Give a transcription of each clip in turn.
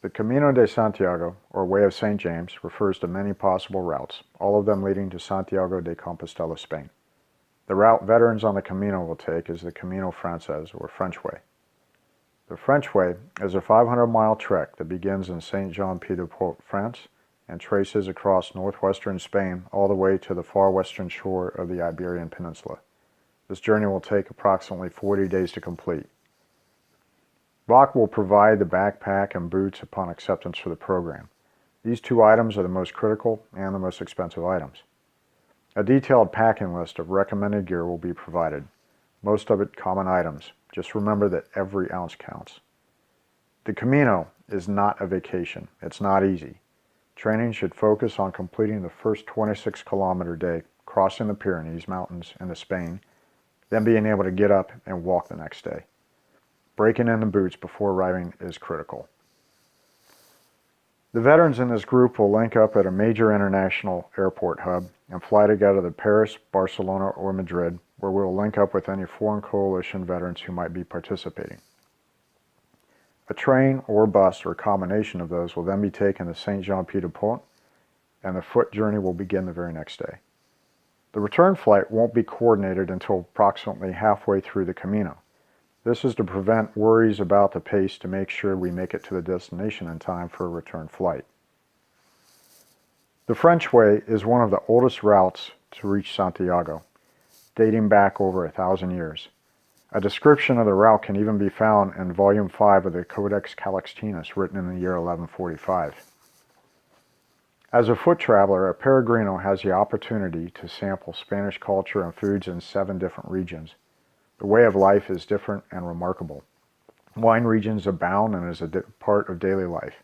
The Camino de Santiago, or Way of St. James, refers to many possible routes, all of them leading to Santiago de Compostela, Spain. The route veterans on the Camino will take is the Camino Frances, or French Way. The French Way is a 500-mile trek that begins in Saint-Jean-Pied-de-Port, France, and traces across northwestern Spain all the way to the far western shore of the Iberian Peninsula. This journey will take approximately 40 days to complete. VOC will provide the backpack and boots upon acceptance for the program. These two items are the most critical and the most expensive items. A detailed packing list of recommended gear will be provided, most of it common items. Just remember that every ounce counts. The Camino is not a vacation. It's not easy. Training should focus on completing the first 26-kilometer day, crossing the Pyrenees Mountains into Spain, then being able to get up and walk the next day. Breaking in the boots before arriving is critical. The veterans in this group will link up at a major international airport hub and fly together to Paris, Barcelona, or Madrid, where we will link up with any foreign coalition veterans who might be participating. A train or bus or a combination of those will then be taken to Saint-Jean-Pied-de-Port, and the foot journey will begin the very next day. The return flight won't be coordinated until approximately halfway through the Camino. This is to prevent worries about the pace to make sure we make it to the destination in time for a return flight. The French Way is one of the oldest routes to reach Santiago, dating back over 1,000 years. A description of the route can even be found in Volume 5 of the Codex Calixtinus, written in the year 1145. As a foot traveler, a peregrino has the opportunity to sample Spanish culture and foods in 7 different regions. The way of life is different and remarkable. Wine regions abound and is a part of daily life.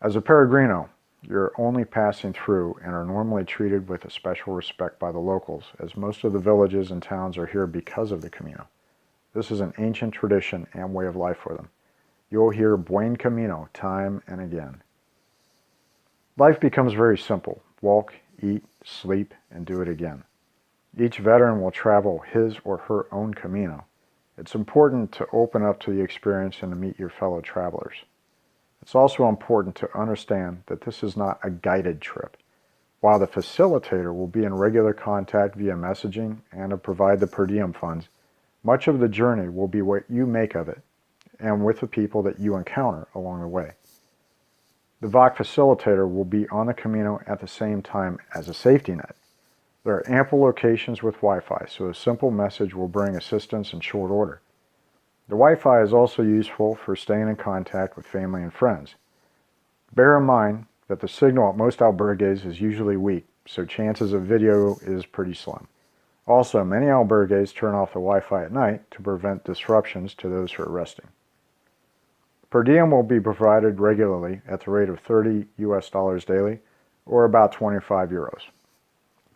As a peregrino, you're only passing through and are normally treated with a special respect by the locals, as most of the villages and towns are here because of the Camino. This is an ancient tradition and way of life for them. You'll hear Buen Camino time and again. Life becomes very simple. Walk, eat, sleep, and do it again. Each veteran will travel his or her own Camino. It's important to open up to the experience and to meet your fellow travelers. It's also important to understand that this is not a guided trip. While the facilitator will be in regular contact via messaging and to provide the per diem funds, much of the journey will be what you make of it and with the people that you encounter along the way. The VOC facilitator will be on the Camino at the same time as a safety net. There are ample locations with Wi-Fi, so a simple message will bring assistance in short order. The Wi-Fi is also useful for staying in contact with family and friends. Bear in mind that the signal at most albergues is usually weak, so chances of video is pretty slim. Also, many albergues turn off the Wi-Fi at night to prevent disruptions to those who are resting. Per diem will be provided regularly at the rate of $30 US daily, or about 25 euros.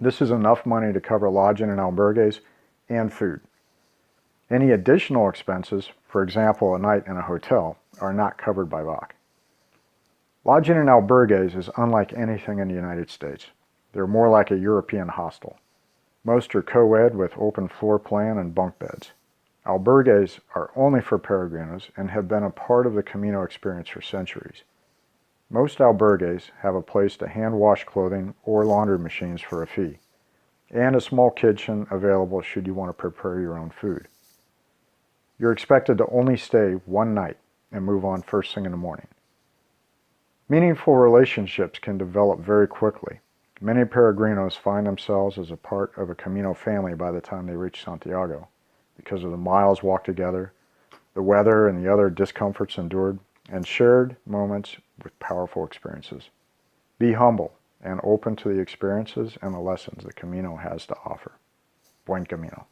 This is enough money to cover lodging in albergues and food. Any additional expenses, for example a night in a hotel, are not covered by VOC. Lodging in albergues is unlike anything in the United States. They're more like a European hostel. Most are co-ed with open floor plan and bunk beds. Albergues are only for peregrinos and have been a part of the Camino experience for centuries. Most albergues have a place to hand wash clothing or laundry machines for a fee, and a small kitchen available should you want to prepare your own food. You're expected to only stay one night and move on first thing in the morning. Meaningful relationships can develop very quickly. Many peregrinos find themselves as a part of a Camino family by the time they reach Santiago, because of the miles walked together, the weather and the other discomforts endured, and shared moments with powerful experiences. Be humble and open to the experiences and the lessons the Camino has to offer. Buen Camino.